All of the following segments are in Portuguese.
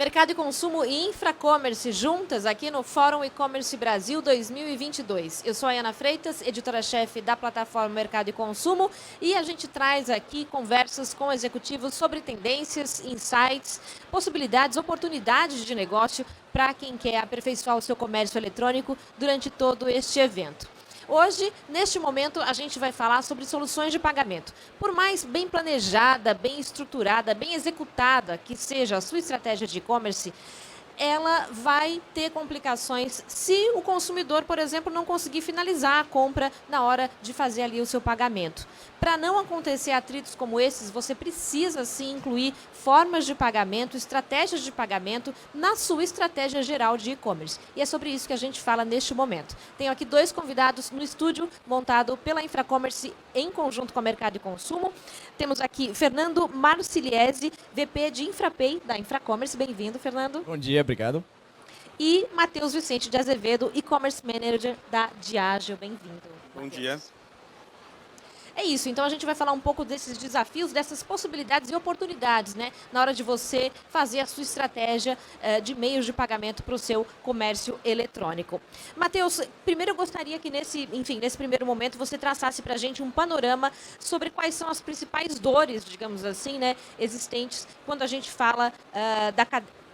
Mercado e Consumo e Infracommerce juntas aqui no Fórum E-Commerce Brasil 2022. Eu sou a Ana Freitas, editora-chefe da plataforma Mercado e Consumo, e a gente traz aqui conversas com executivos sobre tendências, insights, possibilidades, oportunidades de negócio para quem quer aperfeiçoar o seu comércio eletrônico durante todo este evento. Hoje, neste momento, a gente vai falar sobre soluções de pagamento. Por mais bem planejada, bem estruturada, bem executada que seja a sua estratégia de e-commerce, ela vai ter complicações se o consumidor, por exemplo, não conseguir finalizar a compra na hora de fazer ali o seu pagamento. Para não acontecer atritos como esses, você precisa sim incluir formas de pagamento, estratégias de pagamento na sua estratégia geral de e-commerce. E é sobre isso que a gente fala neste momento. Tenho aqui dois convidados no estúdio, montado pela Infracommerce em conjunto com a Mercado e Consumo. Temos aqui Fernando Marciliese, VP de Infrapay da Infracommerce. Bem-vindo, Fernando. Bom dia, obrigado. E Matheus Vicente de Azevedo, E-Commerce Manager da Diageo. Bem-vindo. Bom dia. É isso, então a gente vai falar um pouco desses desafios, dessas possibilidades e oportunidades, né? Na hora de você fazer a sua estratégia de meios de pagamento para o seu comércio eletrônico. Matheus, primeiro eu gostaria que nesse primeiro momento você traçasse para a gente um panorama sobre quais são as principais dores, digamos assim, né, existentes quando a gente fala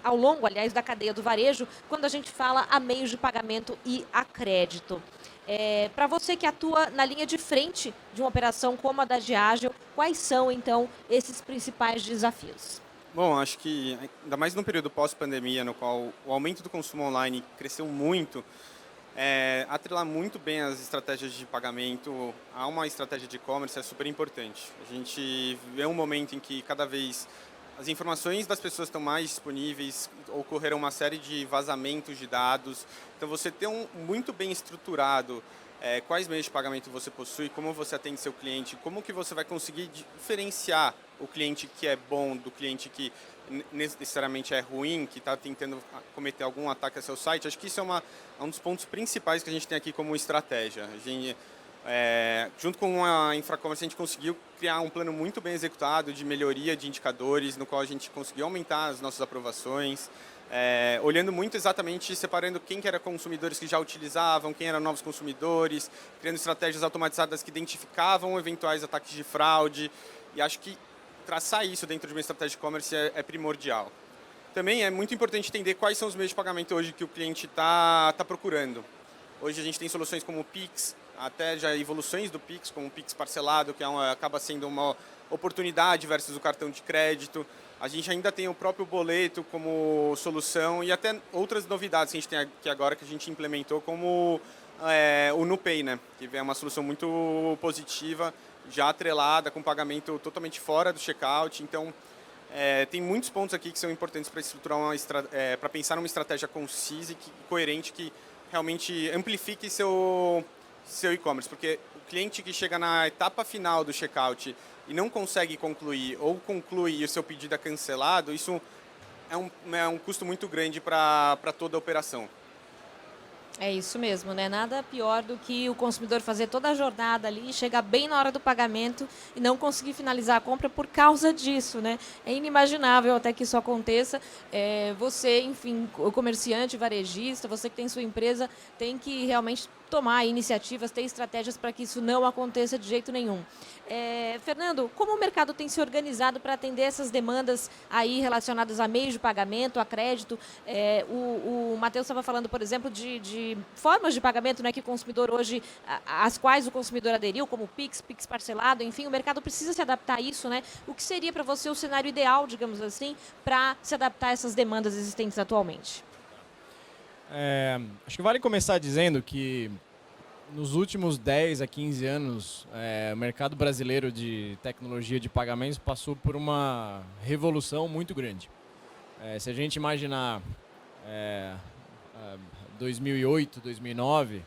ao longo, aliás, da cadeia do varejo, quando a gente fala a meios de pagamento e a crédito. Para você que atua na linha de frente de uma operação como a da Diageo, quais são, então, esses principais desafios? Bom, acho que, ainda mais no período pós-pandemia, no qual o aumento do consumo online cresceu muito, atrelar muito bem as estratégias de pagamento a uma estratégia de e-commerce é super importante. A gente vê um momento em que cada vez as informações das pessoas estão mais disponíveis, ocorreram uma série de vazamentos de dados. Então, você ter muito bem estruturado quais meios de pagamento você possui, como você atende seu cliente, como que você vai conseguir diferenciar o cliente que é bom do cliente que necessariamente é ruim, que está tentando cometer algum ataque a seu site. Acho que isso é um dos pontos principais que a gente tem aqui como estratégia. A gente, junto com a Infracommerce, a gente conseguiu criar um plano muito bem executado de melhoria de indicadores, no qual a gente conseguiu aumentar as nossas aprovações, olhando muito exatamente, separando quem que era consumidores que já utilizavam, quem eram novos consumidores, criando estratégias automatizadas que identificavam eventuais ataques de fraude. E acho que traçar isso dentro de uma estratégia de e-commerce é primordial. Também é muito importante entender quais são os meios de pagamento hoje que o cliente está procurando. Hoje a gente tem soluções como o Pix, até já evoluções do Pix, como o Pix parcelado, que acaba sendo uma oportunidade versus o cartão de crédito. A gente ainda tem o próprio boleto como solução e até outras novidades que a gente tem aqui agora que a gente implementou, como o NuPay, né? Que é uma solução muito positiva, já atrelada, com pagamento totalmente fora do checkout. Então, tem muitos pontos aqui que são importantes para estruturar para pensar numa estratégia concisa e coerente que realmente amplifique seu e-commerce, porque o cliente que chega na etapa final do checkout e não consegue concluir ou conclui e o seu pedido é cancelado, isso é um custo muito grande para toda a operação. É isso mesmo, né? Nada pior do que o consumidor fazer toda a jornada ali, chegar bem na hora do pagamento e não conseguir finalizar a compra por causa disso, né? É inimaginável até que isso aconteça. Você, enfim, o comerciante, varejista, você que tem sua empresa, tem que realmente tomar iniciativas, ter estratégias para que isso não aconteça de jeito nenhum. Fernando, como o mercado tem se organizado para atender essas demandas aí relacionadas a meios de pagamento, a crédito? O Matheus estava falando, por exemplo, de formas de pagamento, né, que o consumidor hoje, às quais o consumidor aderiu, como o Pix, Pix parcelado, enfim, o mercado precisa se adaptar a isso, né? O que seria para você o cenário ideal, digamos assim, para se adaptar a essas demandas existentes atualmente? Acho que vale começar dizendo que nos últimos 10 a 15 anos, o mercado brasileiro de tecnologia de pagamentos passou por uma revolução muito grande. Se a gente imaginar 2008, 2009,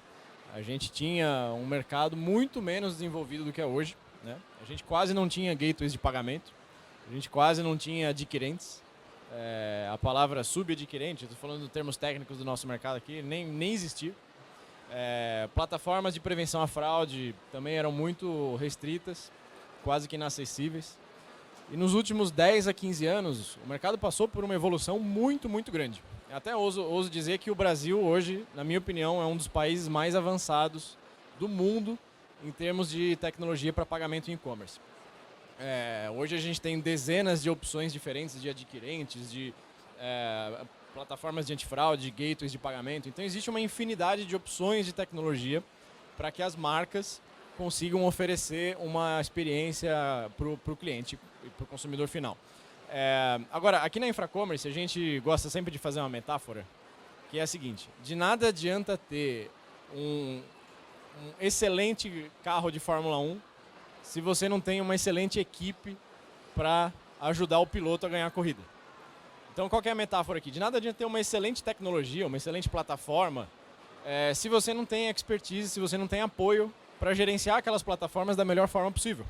a gente tinha um mercado muito menos desenvolvido do que é hoje, né? A gente quase não tinha gateways de pagamento, a gente quase não tinha adquirentes. A palavra subadquirente, estou falando de termos técnicos do nosso mercado aqui, nem existia. Plataformas de prevenção à fraude também eram muito restritas, quase que inacessíveis. E nos últimos 10 a 15 anos, o mercado passou por uma evolução muito, muito grande. Até ouso dizer que o Brasil hoje, na minha opinião, é um dos países mais avançados do mundo em termos de tecnologia para pagamento em e-commerce. Hoje a gente tem dezenas de opções diferentes de adquirentes, de plataformas de antifraude, gateways de pagamento. Então existe uma infinidade de opções de tecnologia para que as marcas consigam oferecer uma experiência para o cliente e para o consumidor final. Agora, aqui na Infracommerce, a gente gosta sempre de fazer uma metáfora, que é a seguinte: de nada adianta ter um excelente carro de Fórmula 1 se você não tem uma excelente equipe para ajudar o piloto a ganhar a corrida. Então, qual que é a metáfora aqui? De nada adianta ter uma excelente tecnologia, uma excelente plataforma, se você não tem expertise, se você não tem apoio para gerenciar aquelas plataformas da melhor forma possível.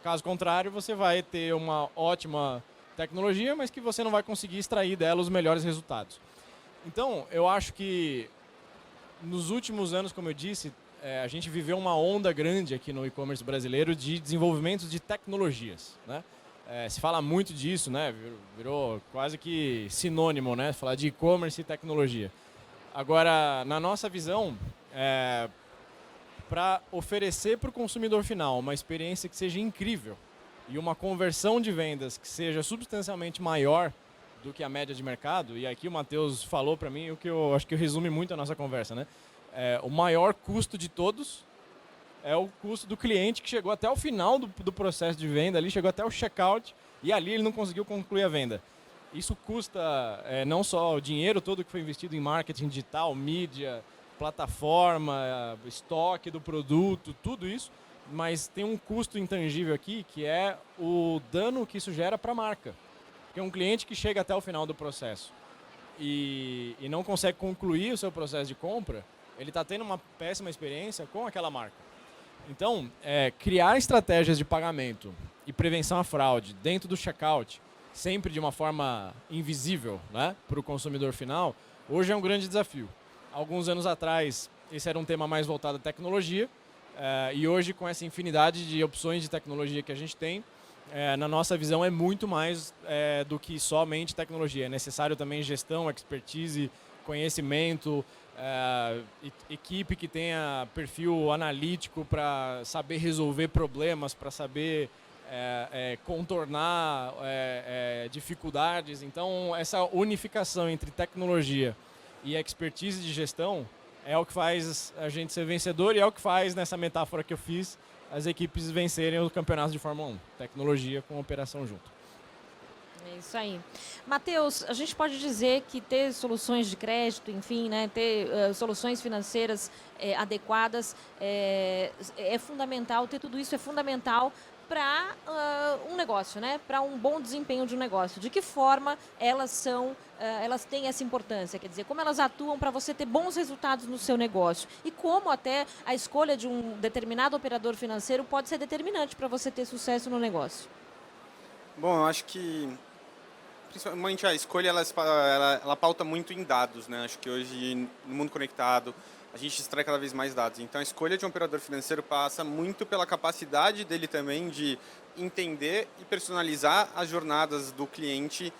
Caso contrário, você vai ter uma ótima tecnologia, mas que você não vai conseguir extrair dela os melhores resultados. Então, eu acho que nos últimos anos, como eu disse, a gente viveu uma onda grande aqui no e-commerce brasileiro de desenvolvimento de tecnologias, né? Se fala muito disso, né? Virou quase que sinônimo, né? Falar de e-commerce e tecnologia. Agora, na nossa visão, para oferecer para o consumidor final uma experiência que seja incrível e uma conversão de vendas que seja substancialmente maior do que a média de mercado, e aqui o Matheus falou para mim o que eu acho que resume muito a nossa conversa, né? O maior custo de todos é o custo do cliente que chegou até o final do processo de venda, ali chegou até o checkout e ali ele não conseguiu concluir a venda. Isso custa não só o dinheiro todo que foi investido em marketing digital, mídia, plataforma, estoque do produto, tudo isso, mas tem um custo intangível aqui que é o dano que isso gera para a marca. Porque um cliente que chega até o final do processo e não consegue concluir o seu processo de compra, ele está tendo uma péssima experiência com aquela marca. Então, criar estratégias de pagamento e prevenção à fraude dentro do checkout, sempre de uma forma invisível, né, para o consumidor final, hoje é um grande desafio. Alguns anos atrás, esse era um tema mais voltado à tecnologia, e hoje, com essa infinidade de opções de tecnologia que a gente tem, na nossa visão é muito mais do que somente tecnologia. É necessário também gestão, expertise, conhecimento, equipe que tenha perfil analítico para saber resolver problemas, para saber contornar dificuldades. Então, essa unificação entre tecnologia e expertise de gestão é o que faz a gente ser vencedor e é o que faz, nessa metáfora que eu fiz, as equipes vencerem o campeonato de Fórmula 1. Tecnologia com operação junto. É isso aí. Matheus, a gente pode dizer que ter soluções de crédito, enfim, né, ter soluções financeiras adequadas é fundamental, ter tudo isso é fundamental para um negócio, né, para um bom desempenho de um negócio. De que forma elas têm essa importância? Quer dizer, como elas atuam para você ter bons resultados no seu negócio? E como até a escolha de um determinado operador financeiro pode ser determinante para você ter sucesso no negócio? Bom, eu acho que principalmente a escolha ela pauta muito em dados, né? Acho que hoje no mundo conectado a gente extrai cada vez mais dados. Então a escolha de um operador financeiro passa muito pela capacidade dele também de entender e personalizar as jornadas do cliente,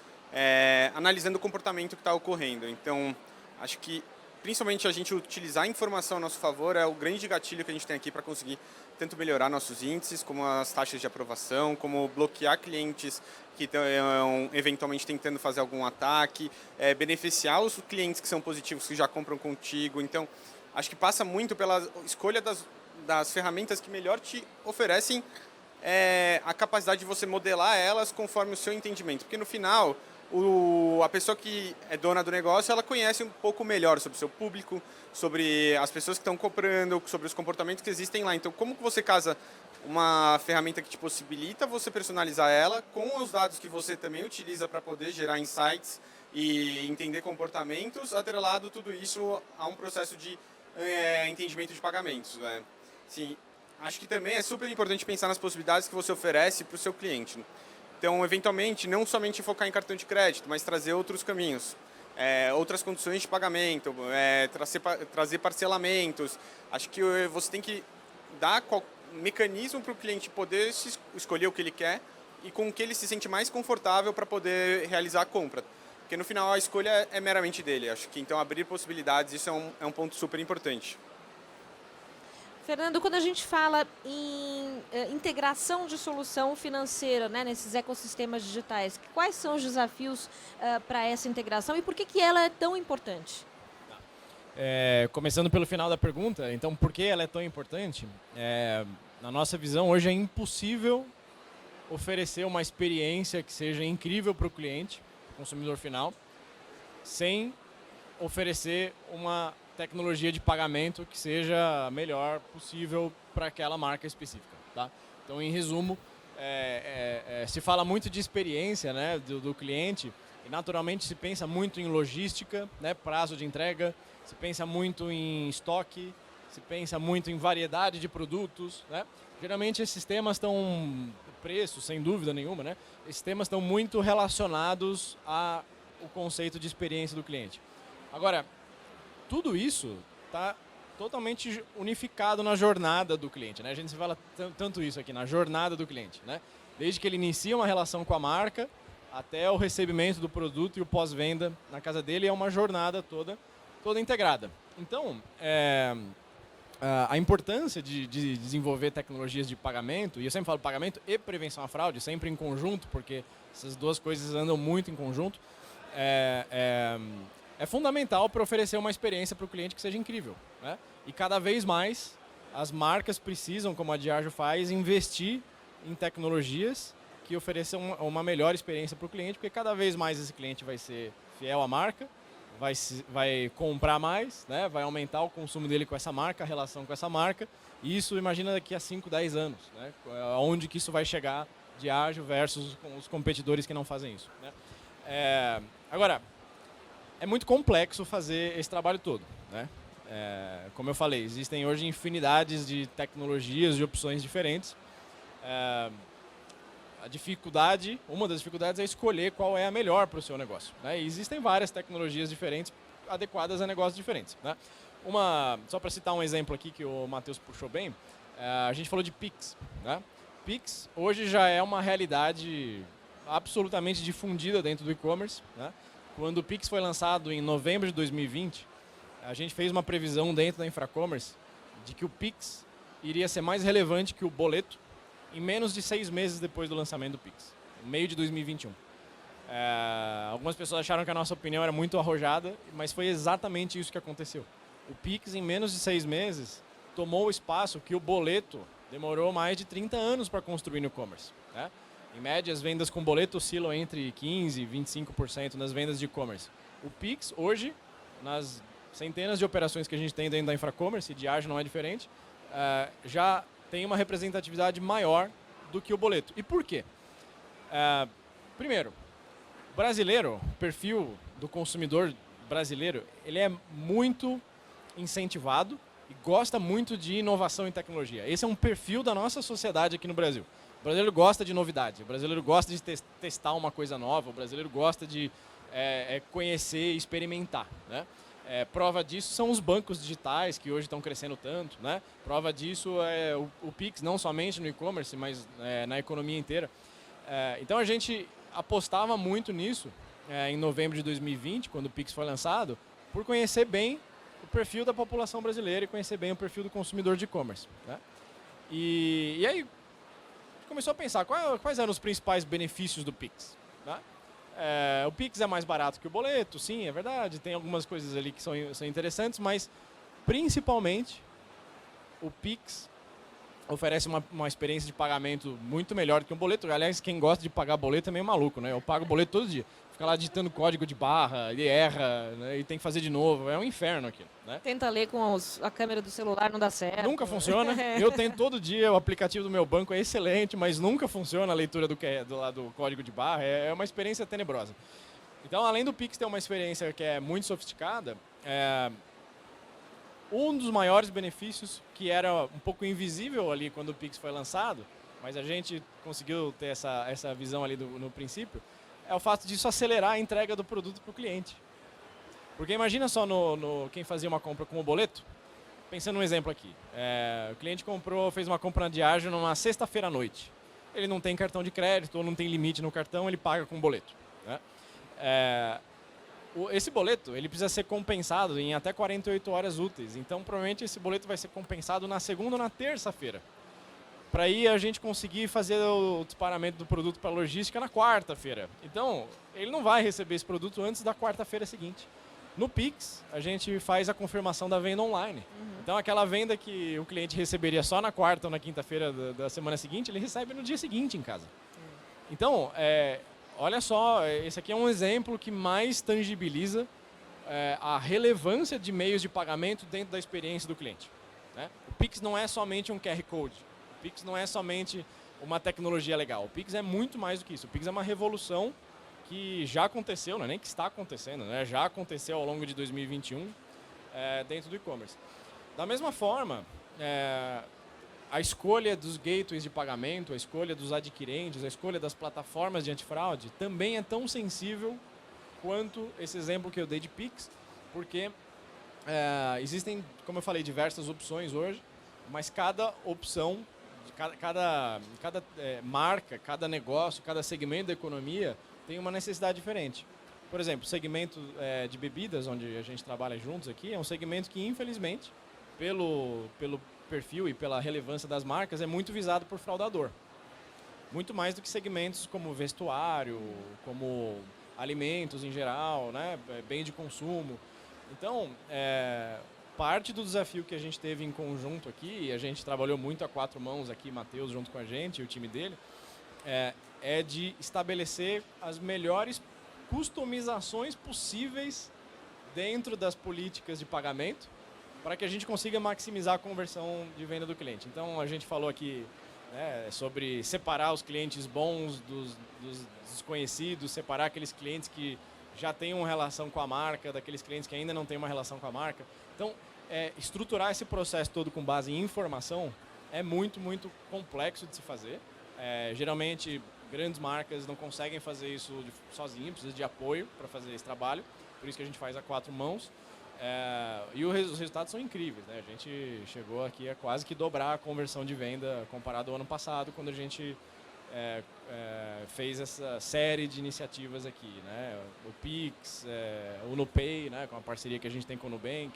analisando o comportamento que está ocorrendo. Então acho que principalmente a gente utilizar a informação a nosso favor é o grande gatilho que a gente tem aqui para conseguir tanto melhorar nossos índices, como as taxas de aprovação, como bloquear clientes que estão eventualmente tentando fazer algum ataque, beneficiar os clientes que são positivos, que já compram contigo. Então, acho que passa muito pela escolha das ferramentas que melhor te oferecem a capacidade de você modelar elas conforme o seu entendimento. Porque no final, a pessoa que é dona do negócio, ela conhece um pouco melhor sobre o seu público, sobre as pessoas que estão comprando, sobre os comportamentos que existem lá. Então, como que você casa uma ferramenta que te possibilita você personalizar ela com os dados que você também utiliza para poder gerar insights e entender comportamentos, atrelado tudo isso a um processo de entendimento de pagamentos, né? Sim, acho que também é super importante pensar nas possibilidades que você oferece para o seu cliente, né? Então, eventualmente, não somente focar em cartão de crédito, mas trazer outros caminhos, outras condições de pagamento, trazer parcelamentos. Acho que você tem que dar mecanismo para o cliente poder escolher o que ele quer e com o que ele se sente mais confortável para poder realizar a compra. Porque no final a escolha é meramente dele. Acho que então abrir possibilidades, isso é um ponto super importante. Fernando, quando a gente fala em integração de solução financeira, né, nesses ecossistemas digitais, quais são os desafios para essa integração e por que ela é tão importante? Começando pelo final da pergunta, então por que ela é tão importante? Na nossa visão, hoje é impossível oferecer uma experiência que seja incrível para o cliente, consumidor final, sem oferecer uma tecnologia de pagamento que seja a melhor possível para aquela marca específica. Tá? Então, em resumo, se fala muito de experiência, né, do cliente e naturalmente se pensa muito em logística, né, prazo de entrega, se pensa muito em estoque, se pensa muito em variedade de produtos. Né? Geralmente esses temas estão, preço, sem dúvida nenhuma, né? Esses temas estão muito relacionados ao conceito de experiência do cliente. Agora, tudo isso está totalmente unificado na jornada do cliente. Né? A gente fala tanto isso aqui, na jornada do cliente. Né? Desde que ele inicia uma relação com a marca, até o recebimento do produto e o pós-venda na casa dele, é uma jornada toda integrada. Então, a importância de desenvolver tecnologias de pagamento, e eu sempre falo pagamento e prevenção à fraude, sempre em conjunto, porque essas duas coisas andam muito em conjunto, é fundamental para oferecer uma experiência para o cliente que seja incrível. Né? E cada vez mais as marcas precisam, como a Diageo faz, investir em tecnologias que ofereçam uma melhor experiência para o cliente, porque cada vez mais esse cliente vai ser fiel à marca, vai comprar mais, né? Vai aumentar o consumo dele com essa marca, a relação com essa marca. E isso, imagina daqui a 5, 10 anos, né? Onde que isso vai chegar, Diageo versus os competidores que não fazem isso. Né? Agora, é muito complexo fazer esse trabalho todo. Né? Como eu falei, existem hoje infinidades de tecnologias e opções diferentes. Uma das dificuldades é escolher qual é a melhor para o seu negócio. Né? E existem várias tecnologias diferentes adequadas a negócios diferentes. Né? Só para citar um exemplo aqui que o Matheus puxou bem, a gente falou de Pix. Né? Pix hoje já é uma realidade absolutamente difundida dentro do e-commerce. Né? Quando o Pix foi lançado em novembro de 2020, a gente fez uma previsão dentro da Infracommerce de que o Pix iria ser mais relevante que o boleto em menos de 6 meses depois do lançamento do Pix, no meio de 2021. Algumas pessoas acharam que a nossa opinião era muito arrojada, mas foi exatamente isso que aconteceu. O Pix, em menos de 6 meses, tomou o espaço que o boleto demorou mais de 30 anos para construir no e-commerce. Né? Em média, as vendas com boleto oscilam entre 15% e 25% nas vendas de e-commerce. O Pix, hoje, nas centenas de operações que a gente tem dentro da Infracommerce, e Diageo não é diferente, já tem uma representatividade maior do que o boleto. E por quê? Primeiro, brasileiro, o perfil do consumidor brasileiro, ele é muito incentivado e gosta muito de inovação em tecnologia. Esse é um perfil da nossa sociedade aqui no Brasil. O brasileiro gosta de novidade, o brasileiro gosta de testar uma coisa nova, o brasileiro gosta de conhecer e experimentar. Né? Prova disso são os bancos digitais que hoje estão crescendo tanto. Né? Prova disso é o Pix, não somente no e-commerce, mas na economia inteira. Então a gente apostava muito nisso em novembro de 2020, quando o Pix foi lançado, por conhecer bem o perfil da população brasileira e conhecer bem o perfil do consumidor de e-commerce. Né? E aí começou a pensar quais eram os principais benefícios do Pix. Né? O Pix é mais barato que o boleto, sim, é verdade. Tem algumas coisas ali que são interessantes, mas principalmente o Pix oferece uma experiência de pagamento muito melhor do que um boleto. Aliás, quem gosta de pagar boleto é meio maluco, né? Eu pago boleto todo dia. Fica lá digitando código de barra, ele erra, né? E tem que fazer de novo. É um inferno aquilo. Né? Tenta ler com a câmera do celular, não dá certo. Nunca funciona. Eu tento todo dia, o aplicativo do meu banco é excelente, mas nunca funciona a leitura do código de barra. É uma experiência tenebrosa. Então, além do Pix ter uma experiência que é muito sofisticada, um dos maiores benefícios, que era um pouco invisível ali quando o Pix foi lançado, mas a gente conseguiu ter essa visão ali no princípio, é o fato disso acelerar a entrega do produto para o cliente. Porque imagina só quem fazia uma compra com o boleto. Pensando num exemplo aqui. O cliente fez uma compra na Diageo numa sexta-feira à noite. ele não tem cartão de crédito ou não tem limite no cartão, ele paga com boleto, né? Esse boleto ele precisa ser compensado em até 48 horas úteis. Então, provavelmente, esse boleto vai ser compensado na segunda ou na terça-feira. Para aí a gente conseguir fazer o disparamento do produto para a logística na quarta-feira. Então, ele não vai receber esse produto antes da quarta-feira seguinte. No Pix, a gente faz a confirmação da venda online. Então, aquela venda que o cliente receberia só na quarta ou na quinta-feira da semana seguinte, ele recebe no dia seguinte em casa. Então, olha só, esse aqui é um exemplo que mais tangibiliza a relevância de meios de pagamento dentro da experiência do cliente, né? O Pix não é somente um QR Code. O Pix não é somente uma tecnologia legal. O Pix é muito mais do que isso. O Pix é uma revolução que já aconteceu, não é nem que está acontecendo, né? Já aconteceu ao longo de 2021 dentro do e-commerce. Da mesma forma, a escolha dos gateways de pagamento, a escolha dos adquirentes, a escolha das plataformas de antifraude também é tão sensível quanto esse exemplo que eu dei de Pix, porque existem, como eu falei, diversas opções hoje, mas cada opção, cada marca, cada negócio, cada segmento da economia tem uma necessidade diferente. Por exemplo, o segmento de bebidas, onde a gente trabalha juntos aqui, é um segmento que, infelizmente, pelo perfil e pela relevância das marcas, é muito visado por fraudador. Muito mais do que segmentos como vestuário, como alimentos em geral, né? Bem de consumo. Então, parte do desafio que a gente teve em conjunto aqui, e a gente trabalhou muito a quatro mãos aqui, Matheus junto com a gente e o time dele, é de estabelecer as melhores customizações possíveis dentro das políticas de pagamento, para que a gente consiga maximizar a conversão de venda do cliente. Então, a gente falou aqui sobre separar os clientes bons dos desconhecidos, separar aqueles clientes que já têm uma relação com a marca, daqueles clientes que ainda não têm uma relação com a marca. Então, estruturar esse processo todo com base em informação é muito, muito complexo de se fazer. Geralmente, grandes marcas não conseguem fazer isso sozinhas, precisa de apoio para fazer esse trabalho, por isso que a gente faz a quatro mãos. E os resultados são incríveis, né? A gente chegou aqui a quase que dobrar a conversão de venda comparado ao ano passado, quando a gente fez essa série de iniciativas aqui, né? O Pix, o NuPay, né? Com a parceria que a gente tem com o Nubank,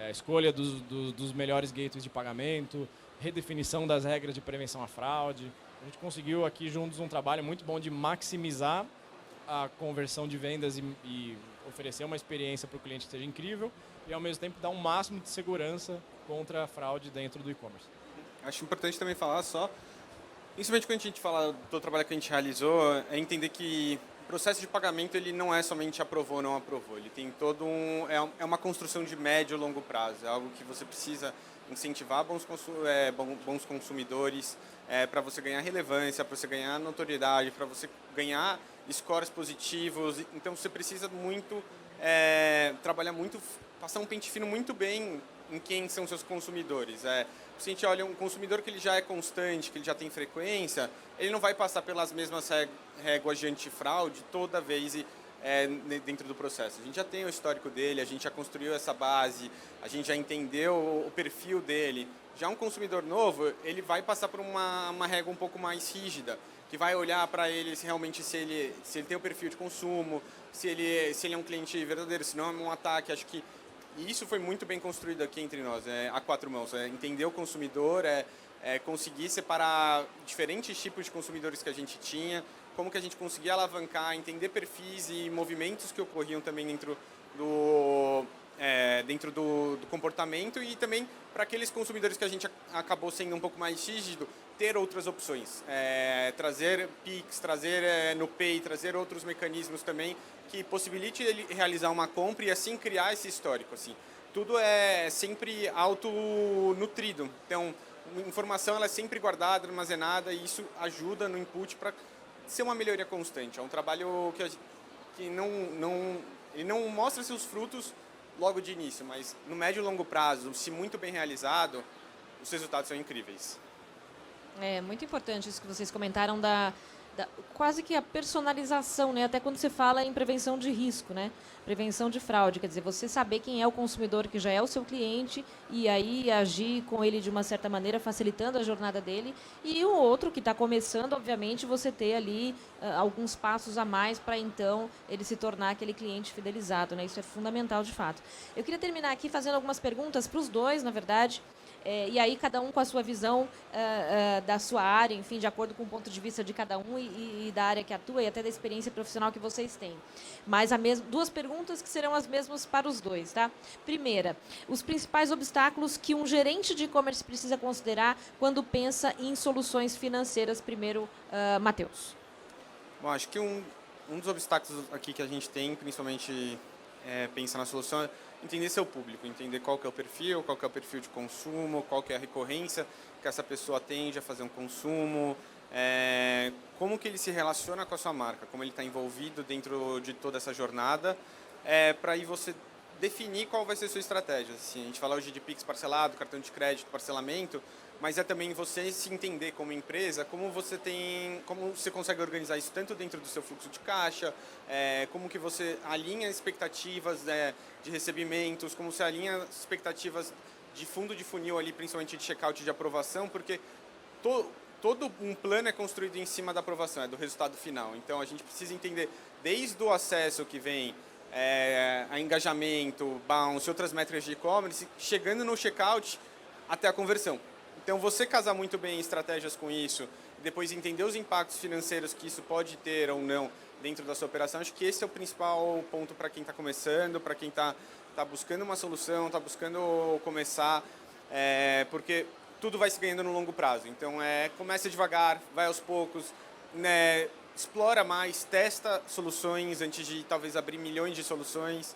a escolha dos melhores gateways de pagamento, redefinição das regras de prevenção à fraude. A gente conseguiu aqui juntos um trabalho muito bom de maximizar a conversão de vendas e oferecer uma experiência para o cliente que seja incrível e, ao mesmo tempo, dar um máximo de segurança contra a fraude dentro do e-commerce. Acho importante também falar só, principalmente quando a gente fala do trabalho que a gente realizou, é entender que o processo de pagamento ele não é somente aprovou ou não aprovou, ele tem todo é uma construção de médio e longo prazo, é algo que você precisa incentivar bons consumidores, para você ganhar relevância, para você ganhar notoriedade, para você ganhar scores positivos. Então você precisa muito trabalhar muito, passar um pente fino muito bem em quem são seus consumidores. Se a gente olha um consumidor que ele já é constante, que ele já tem frequência, ele não vai passar pelas mesmas réguas de antifraude toda vez dentro do processo. A gente já tem o histórico dele, a gente já construiu essa base, a gente já entendeu o perfil dele. Já um consumidor novo, ele vai passar por uma régua um pouco mais rígida, que vai olhar para ele realmente se ele tem o perfil de consumo, se ele é um cliente verdadeiro, se não é um ataque. Acho que isso foi muito bem construído aqui entre nós, a quatro mãos. Entender o consumidor, conseguir separar diferentes tipos de consumidores que a gente tinha, como que a gente conseguia alavancar, entender perfis e movimentos que ocorriam também dentro do comportamento, e também para aqueles consumidores que a gente acabou sendo um pouco mais rígido, ter outras opções, trazer Pix, trazer NuPay, trazer outros mecanismos também que possibilite ele realizar uma compra e assim criar esse histórico. Assim. Tudo é sempre autonutrido, então a informação ela é sempre guardada, armazenada, e isso ajuda no input para ser uma melhoria constante. É um trabalho que ele não mostra seus frutos logo de início, mas no médio e longo prazo, se muito bem realizado, os resultados são incríveis. É muito importante isso que vocês comentaram da quase que a personalização, né? Até quando você fala em prevenção de risco, né? Prevenção de fraude, quer dizer, você saber quem é o consumidor que já é o seu cliente e aí agir com ele de uma certa maneira, facilitando a jornada dele. E o outro que está começando, obviamente, você ter ali alguns passos a mais para então ele se tornar aquele cliente fidelizado, né? Isso é fundamental de fato. Eu queria terminar aqui fazendo algumas perguntas para os dois, na verdade. E aí cada um com a sua visão da sua área, enfim, de acordo com o ponto de vista de cada um e da área que atua e até da experiência profissional que vocês têm. Mas duas perguntas que serão as mesmas para os dois, tá? Primeira, os principais obstáculos que um gerente de e-commerce precisa considerar quando pensa em soluções financeiras. Primeiro, Matheus. Bom, acho que um dos obstáculos aqui que a gente tem, principalmente pensar na solução, é entender seu público, entender qual que é o perfil de consumo, qual que é a recorrência que essa pessoa tende a fazer um consumo, como que ele se relaciona com a sua marca, como ele está envolvido dentro de toda essa jornada, para aí você definir qual vai ser a sua estratégia. Assim, a gente fala hoje de Pix parcelado, cartão de crédito, parcelamento, mas é também você se entender como empresa, como você consegue organizar isso tanto dentro do seu fluxo de caixa, como que você alinha expectativas de recebimentos, como você alinha expectativas de fundo de funil ali, principalmente de checkout de aprovação, porque todo um plano é construído em cima da aprovação, do resultado final. Então a gente precisa entender desde o acesso que vem a engajamento, bounce, outras métricas de e-commerce, chegando no checkout até a conversão. Então, você casar muito bem estratégias com isso, depois entender os impactos financeiros que isso pode ter ou não dentro da sua operação, acho que esse é o principal ponto para quem está começando, para quem está buscando uma solução, está buscando começar, porque tudo vai se ganhando no longo prazo. Então, começa devagar, vai aos poucos, né, explora mais, testa soluções antes de talvez abrir milhões de soluções,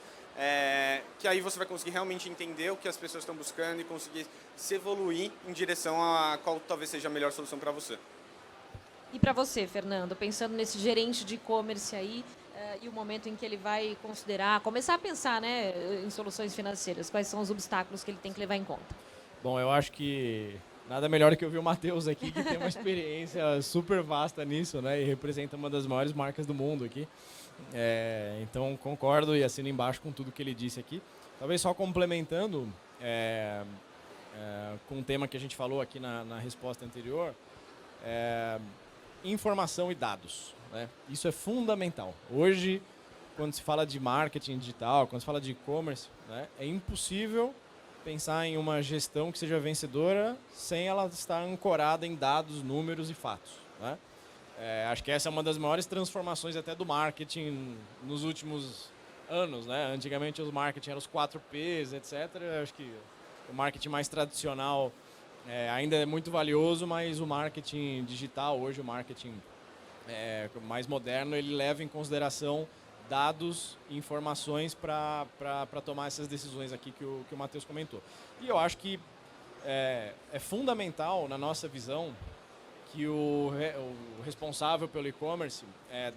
que aí você vai conseguir realmente entender o que as pessoas estão buscando e conseguir se evoluir em direção a qual talvez seja a melhor solução para você. E para você, Fernando, pensando nesse gerente de e-commerce aí e o momento em que ele vai começar a pensar, né, em soluções financeiras, quais são os obstáculos que ele tem que levar em conta? Bom, eu acho que nada melhor do que ouvir o Matheus aqui, que tem uma experiência super vasta nisso, né, e representa uma das maiores marcas do mundo aqui. Então, concordo e assino embaixo com tudo que ele disse aqui. Talvez só complementando com um tema que a gente falou aqui na resposta anterior, informação e dados, né? Isso é fundamental. Hoje, quando se fala de marketing digital, quando se fala de e-commerce, né, é impossível pensar em uma gestão que seja vencedora sem ela estar ancorada em dados, números e fatos, né? Acho que essa é uma das maiores transformações até do marketing nos últimos anos, né? Antigamente os marketing eram os 4Ps, etc. Acho que o marketing mais tradicional ainda é muito valioso, mas o marketing digital hoje, o marketing mais moderno, ele leva em consideração dados e informações para tomar essas decisões aqui que o Matheus comentou. E eu acho que é fundamental, na nossa visão, que o responsável pelo e-commerce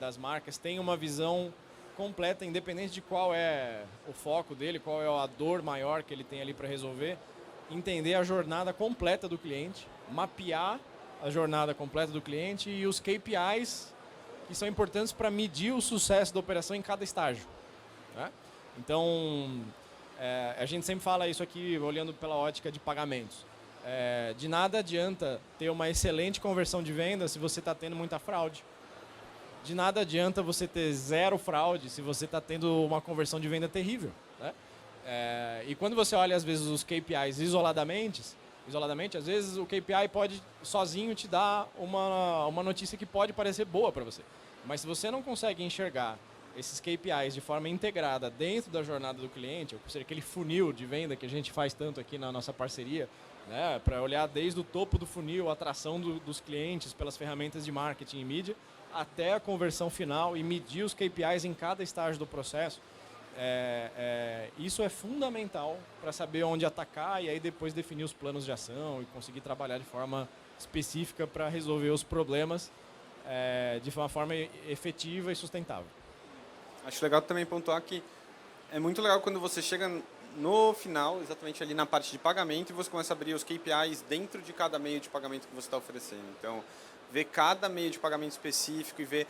das marcas tenha uma visão completa, independente de qual é o foco dele, qual é a dor maior que ele tem ali para resolver, entender a jornada completa do cliente, mapear a jornada completa do cliente e os KPIs que são importantes para medir o sucesso da operação em cada estágio, né? Então, a gente sempre fala isso aqui olhando pela ótica de pagamentos. De nada adianta ter uma excelente conversão de venda se você está tendo muita fraude. De nada adianta você ter zero fraude se você está tendo uma conversão de venda terrível, né? E quando você olha, às vezes, os KPIs isoladamente, às vezes o KPI pode sozinho te dar uma notícia que pode parecer boa para você. Mas se você não consegue enxergar esses KPIs de forma integrada dentro da jornada do cliente, ou seja, aquele funil de venda que a gente faz tanto aqui na nossa parceria, né, para olhar desde o topo do funil, a atração dos clientes pelas ferramentas de marketing e mídia, até a conversão final e medir os KPIs em cada estágio do processo, isso é fundamental para saber onde atacar e aí depois definir os planos de ação e conseguir trabalhar de forma específica para resolver os problemas de uma forma efetiva e sustentável. Acho legal também pontuar que é muito legal quando você chega no final, exatamente ali na parte de pagamento, e você começa a abrir os KPIs dentro de cada meio de pagamento que você está oferecendo. Então, ver cada meio de pagamento específico e ver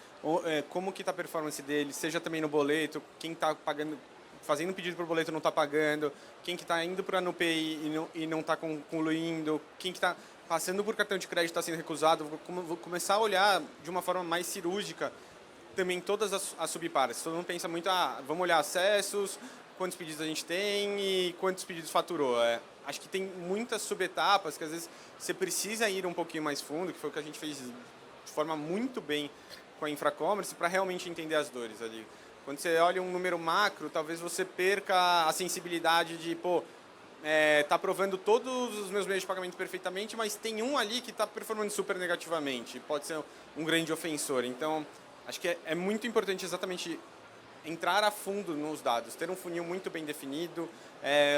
como que está a performance dele, seja também no boleto, quem está pagando, fazendo um pedido por boleto não está pagando, quem que está indo para a NuPay e não está concluindo, quem que está passando por cartão de crédito está sendo recusado. Vou começar a olhar de uma forma mais cirúrgica também todas as subpartes. Todo mundo pensa muito, vamos olhar acessos, quantos pedidos a gente tem e quantos pedidos faturou. Acho que tem muitas subetapas que às vezes você precisa ir um pouquinho mais fundo, que foi o que a gente fez de forma muito bem com a Infracommerce, para realmente entender as dores ali. Quando você olha um número macro, talvez você perca a sensibilidade de, tá aprovando todos os meus meios de pagamento perfeitamente, mas tem um ali que está performando super negativamente, pode ser um grande ofensor. Então, acho que é muito importante exatamente entrar a fundo nos dados, ter um funil muito bem definido,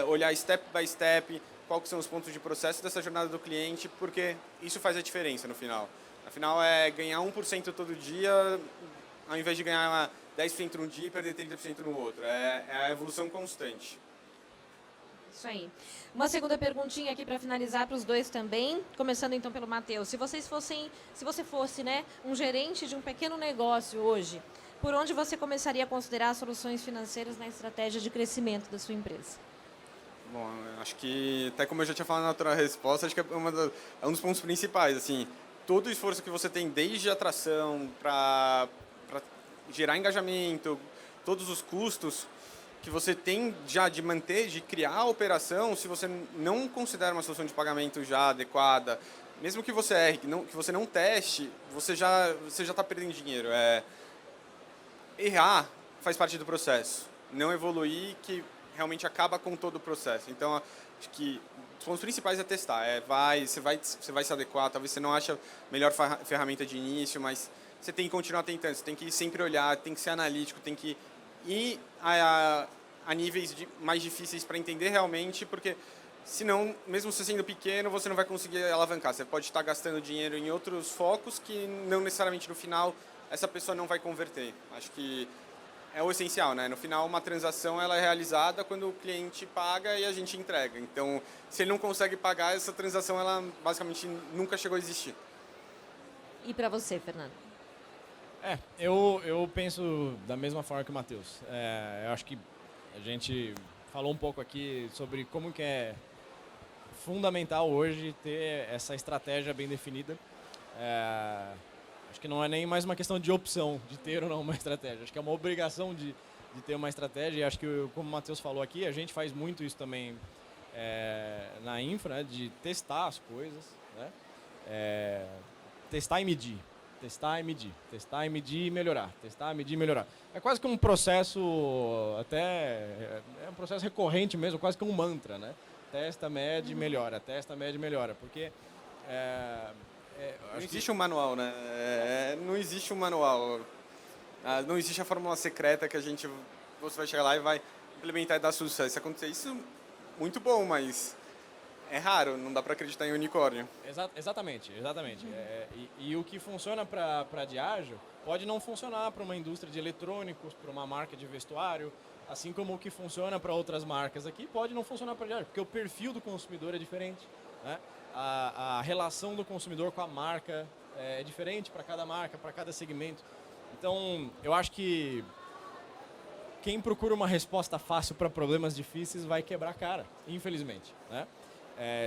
olhar step by step, quais são os pontos de processo dessa jornada do cliente, porque isso faz a diferença no final. Afinal, é ganhar 1% todo dia, ao invés de ganhar 10% num dia e perder 30% no outro. É a evolução constante. Isso aí. Uma segunda perguntinha aqui para finalizar para os dois também, começando então pelo Matheus. Se você fosse, né, um gerente de um pequeno negócio hoje, por onde você começaria a considerar soluções financeiras na estratégia de crescimento da sua empresa? Bom, acho que, até como eu já tinha falado na outra resposta, acho que é um dos pontos principais. Assim, todo o esforço que você tem, desde a atração para gerar engajamento, todos os custos que você tem já de manter, de criar a operação, se você não considera uma solução de pagamento já adequada, mesmo que você erre, que você não teste, você já está perdendo dinheiro. Errar faz parte do processo. Não evoluir que realmente acaba com todo o processo. Então, acho que os pontos principais é testar. Você vai se adequar, talvez você não ache a melhor ferramenta de início, mas você tem que continuar tentando, você tem que sempre olhar, tem que ser analítico, tem que ir a níveis mais difíceis para entender realmente, porque senão, mesmo você sendo pequeno, você não vai conseguir alavancar. Você pode estar gastando dinheiro em outros focos que não necessariamente no final essa pessoa não vai converter. Acho que é o essencial, né? No final, uma transação ela é realizada quando o cliente paga e a gente entrega. Então, se ele não consegue pagar, essa transação ela basicamente nunca chegou a existir. E para você, Fernando? Eu penso da mesma forma que o Matheus. Eu acho que a gente falou um pouco aqui sobre como que é fundamental hoje ter essa estratégia bem definida. Acho que não é nem mais uma questão de opção, de ter ou não uma estratégia. Acho que é uma obrigação de ter uma estratégia. E acho que, como o Matheus falou aqui, a gente faz muito isso também na infra, né, de testar as coisas, né? Testar e medir. Testar e medir, testar e medir e melhorar, testar, medir e melhorar. É quase que um processo, é um processo recorrente mesmo, quase que um mantra, né? Testa, mede, melhora, testa, mede, melhora, porque... não existe um manual, né? Não existe um manual. Não existe a fórmula secreta que você vai chegar lá e vai implementar e dar sucesso. Se acontecer isso, muito bom, mas... é raro, não dá para acreditar em unicórnio. Exatamente. E o que funciona para a Diageo pode não funcionar para uma indústria de eletrônicos, para uma marca de vestuário, assim como o que funciona para outras marcas aqui pode não funcionar para a Diageo, porque o perfil do consumidor é diferente, né? A relação do consumidor com a marca é diferente para cada marca, para cada segmento. Então, eu acho que quem procura uma resposta fácil para problemas difíceis vai quebrar a cara, infelizmente, né?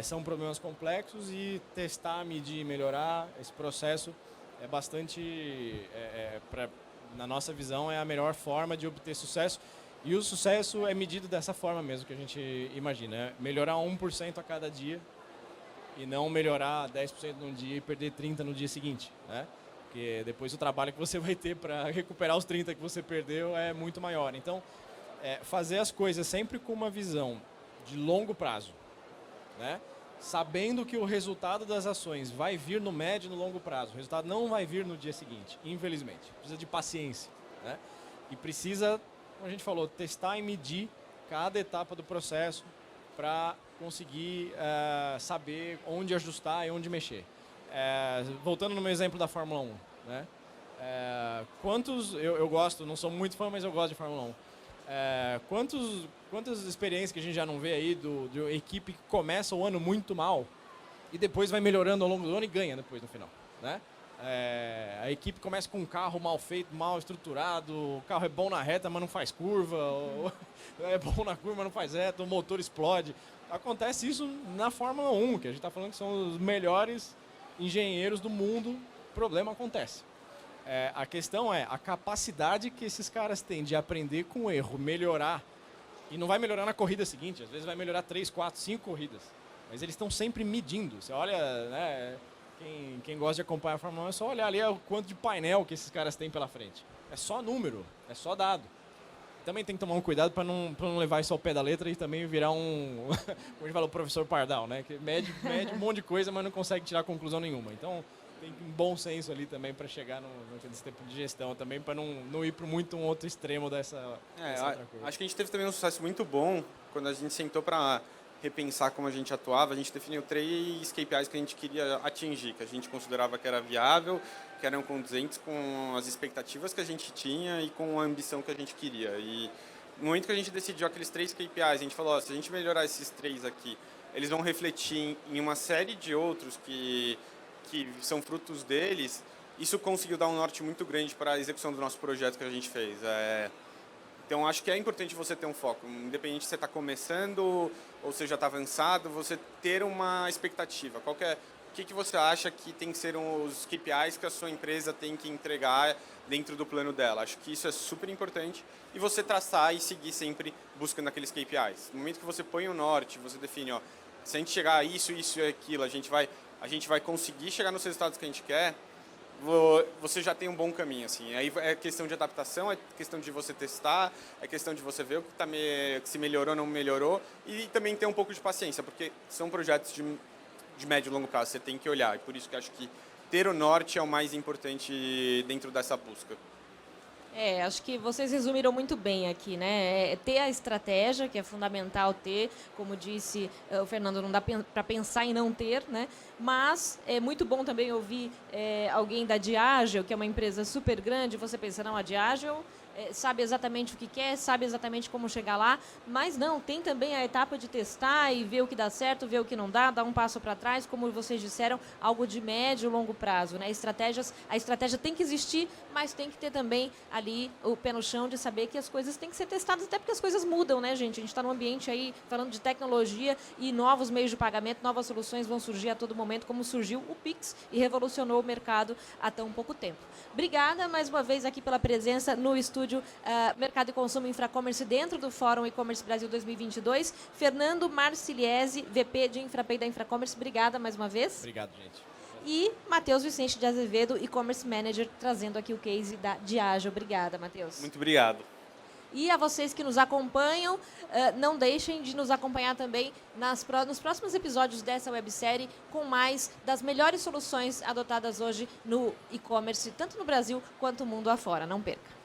São problemas complexos e testar, medir e melhorar esse processo é bastante, na nossa visão, é a melhor forma de obter sucesso. E o sucesso é medido dessa forma mesmo que a gente imagina. Melhorar 1% a cada dia e não melhorar 10% num dia e perder 30% no dia seguinte, né? Porque depois o trabalho que você vai ter para recuperar os 30% que você perdeu é muito maior. Então, fazer as coisas sempre com uma visão de longo prazo, né? Sabendo que o resultado das ações vai vir no médio e no longo prazo. O resultado não vai vir no dia seguinte, infelizmente. Precisa de paciência, né? E precisa, como a gente falou, testar e medir cada etapa do processo para conseguir saber onde ajustar e onde mexer. Voltando no meu exemplo da Fórmula 1, né? Eu gosto, não sou muito fã, mas eu gosto de Fórmula 1. Quantas experiências que a gente já não vê aí de equipe que começa o ano muito mal e depois vai melhorando ao longo do ano e ganha depois no final, né? A equipe começa com um carro mal feito, mal estruturado, o carro é bom na reta, mas não faz curva, ou é bom na curva, mas não faz reta, o motor explode. Acontece isso na Fórmula 1, que a gente está falando que são os melhores engenheiros do mundo, o problema acontece. A questão é a capacidade que esses caras têm de aprender com o erro, melhorar, e não vai melhorar na corrida seguinte, às vezes vai melhorar 3, 4, 5 corridas, mas eles estão sempre medindo. Você olha, né, quem gosta de acompanhar a Fórmula 1 é só olhar ali o quanto de painel que esses caras têm pela frente. É só número, é só dado. Também tem que tomar um cuidado para não levar isso ao pé da letra e também virar como a gente falou, o professor Pardal, né? Que mede um monte de coisa, mas não consegue tirar conclusão nenhuma. Então, tem um bom senso ali também para chegar nesse tempo de gestão também, para não ir para muito um outro extremo dessa outra coisa. Acho que a gente teve também um sucesso muito bom quando a gente sentou para repensar como a gente atuava. A gente definiu 3 KPIs que a gente queria atingir, que a gente considerava que era viável, que eram condizentes com as expectativas que a gente tinha e com a ambição que a gente queria. E no momento que a gente decidiu aqueles 3 KPIs, a gente falou, se a gente melhorar esses 3 aqui, eles vão refletir em uma série de outros que são frutos deles. Isso conseguiu dar um norte muito grande para a execução do nosso projeto que a gente fez. Então, acho que é importante você ter um foco, independente se você está começando ou se já está avançado, você ter uma expectativa. O que você acha que tem que ser os KPIs que a sua empresa tem que entregar dentro do plano dela? Acho que isso é super importante e você traçar e seguir sempre buscando aqueles KPIs. No momento que você põe o norte, você define, se a gente chegar a isso, isso e aquilo, a gente vai conseguir chegar nos resultados que a gente quer, você já tem um bom caminho, assim. Aí é questão de adaptação, é questão de você testar, é questão de você ver o que se melhorou ou não melhorou e também ter um pouco de paciência, porque são projetos de médio e longo prazo, você tem que olhar. E por isso que eu acho que ter o norte é o mais importante dentro dessa busca. Acho que vocês resumiram muito bem aqui, né? Ter a estratégia, que é fundamental ter, como disse o Fernando, não dá para pensar em não ter, né? Mas é muito bom também ouvir alguém da Diageo, que é uma empresa super grande, você pensa, não, a Diageo sabe exatamente o que quer, sabe exatamente como chegar lá, mas não, tem também a etapa de testar e ver o que dá certo, ver o que não dá, dar um passo para trás, como vocês disseram, algo de médio e longo prazo, né? A estratégia tem que existir, mas tem que ter também ali o pé no chão de saber que as coisas têm que ser testadas, até porque as coisas mudam, né, gente? A gente está num ambiente aí falando de tecnologia e novos meios de pagamento, novas soluções vão surgir a todo momento, como surgiu o Pix e revolucionou o mercado há tão pouco tempo. Obrigada mais uma vez aqui pela presença no estúdio Mercado e Consumo Infracommerce dentro do Fórum E-Commerce Brasil 2022. Fernando Marciliese, VP de Infrapay da Infracommerce, obrigada mais uma vez. Obrigado, gente. E Matheus Vicente de Azevedo, E-Commerce Manager, trazendo aqui o case da Diageo. Obrigada, Matheus. Muito obrigado. E a vocês que nos acompanham, não deixem de nos acompanhar também nos próximos episódios dessa websérie com mais das melhores soluções adotadas hoje no e-commerce, tanto no Brasil quanto no mundo afora. Não perca.